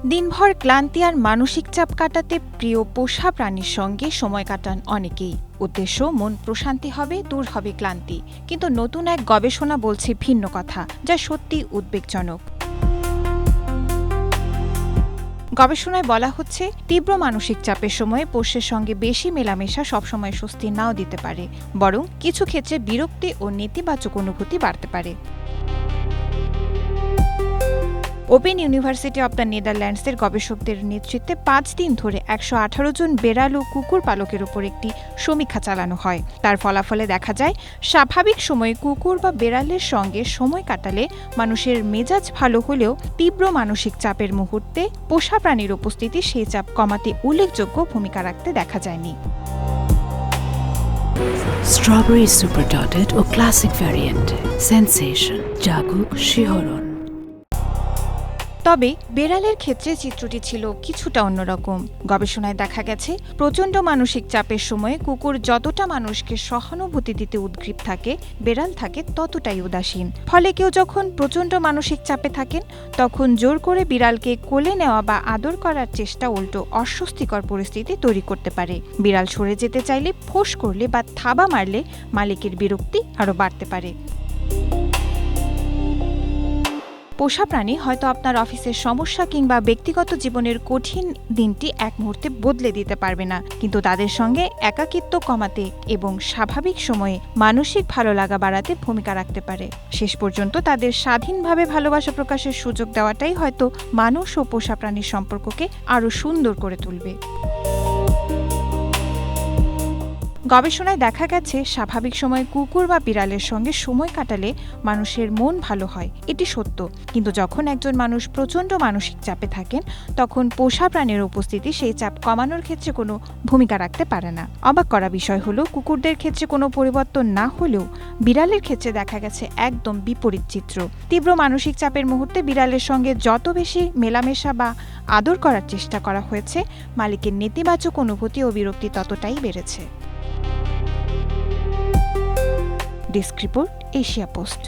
দিনভর ক্লান্তি আর মানসিক চাপ কাটাতে প্রিয় পোষা প্রাণীর সঙ্গে সময় কাটান অনেকেই। উদ্দেশ্য মন প্রশান্তি হবে, দূর হবে ক্লান্তি। কিন্তু নতুন এক গবেষণা বলছে ভিন্ন কথা, যা সত্যি উদ্বেগজনক। গবেষণায় বলা হচ্ছে, তীব্র মানসিক চাপের সময়ে পোষ্যের সঙ্গে বেশি মেলামেশা সবসময় স্বস্তি নাও দিতে পারে, বরং কিছু ক্ষেত্রে বিরক্তি ও নেতিবাচক অনুভূতি বাড়তে পারে। ওপেন ইউনিভার্সিটি অব দ্য নেদারল্যান্ডসের গবেষকদের নেতৃত্বে 5 দিন ধরে 118 জন বেড়াল ও কুকুর পালকের উপর একটি সমীক্ষা চালানো হয়। তার ফলাফলে দেখা যায়, স্বাভাবিক সময়ে কুকুর বা বেড়ালের সঙ্গে সময় কাটালে মানুষের মেজাজ ভালো হলেও তীব্র মানসিক চাপের মুহূর্তে পোষা প্রাণীর উপস্থিতি সেই চাপ কমাতে উল্লেখযোগ্য ভূমিকা রাখতে দেখা যায়নি। স্ট্রবেরি সুপার ডটেড ও ক্লাসিক ভ্যারিয়েন্টে সেন্সেশন জাগুক শিহরণ। তবে বেড়ালের ক্ষেত্রে চিত্রটি ছিল কিছুটা অন্যরকম। গবেষণায় দেখা গেছে, প্রচণ্ড মানসিক চাপের সময়ে কুকুর যতটা মানুষকে সহানুভূতি দিতে উদ্গ্রীব থাকে, বেড়াল থাকে ততটাই উদাসীন। ফলে কেউ যখন প্রচণ্ড মানসিক চাপে থাকেন, তখন জোর করে বিড়ালকে কোলে নেওয়া বা আদর করার চেষ্টা উল্টো অস্বস্তিকর পরিস্থিতি তৈরি করতে পারে। বিড়াল সরে যেতে চাইলে, ফোঁস করলে বা থাবা মারলে মালিকের বিরক্তি আরও বাড়তে পারে। পোষা প্রাণী হয়তো আপনার অফিসের সমস্যা কিংবা ব্যক্তিগত জীবনের কঠিন দিনটি এক মুহূর্তে বদলে দিতে পারবে না, কিন্তু তাদের সঙ্গে একাকিত্ব কমাতে এবং স্বাভাবিক সময়ে মানসিক ভালো লাগা বাড়াতে ভূমিকা রাখতে পারে। শেষ পর্যন্ত তাদের স্বাধীনভাবে ভালোবাসা প্রকাশের সুযোগ দেওয়াটাই হয়তো মানুষ ও পোষা প্রাণীর সম্পর্ককে আরও সুন্দর করে তুলবে। গবেষণায় দেখা গেছে, স্বাভাবিক সময়ে কুকুর বা বিড়ালের সঙ্গে সময় কাটালে মানুষের মন ভালো হয়, এটি সত্য। কিন্তু যখন একজন মানুষ প্রচণ্ড মানসিক চাপে থাকেন, তখন পোষা প্রাণীর উপস্থিতি সেই চাপ কমানোর ক্ষেত্রে কোনো ভূমিকা রাখতে পারে না। অবাক করা বিষয় হলো, কুকুরদের ক্ষেত্রে কোনো পরিবর্তন না হলেও বিড়ালের ক্ষেত্রে দেখা গেছে একদম বিপরীত চিত্র। তীব্র মানসিক চাপের মুহূর্তে বিড়ালের সঙ্গে যত বেশি মেলামেশা বা আদর করার চেষ্টা করা হয়েছে, মালিকের নেতিবাচক অনুভূতি ও বিরক্তি ততটাই বেড়েছে। Desk report, Asia post.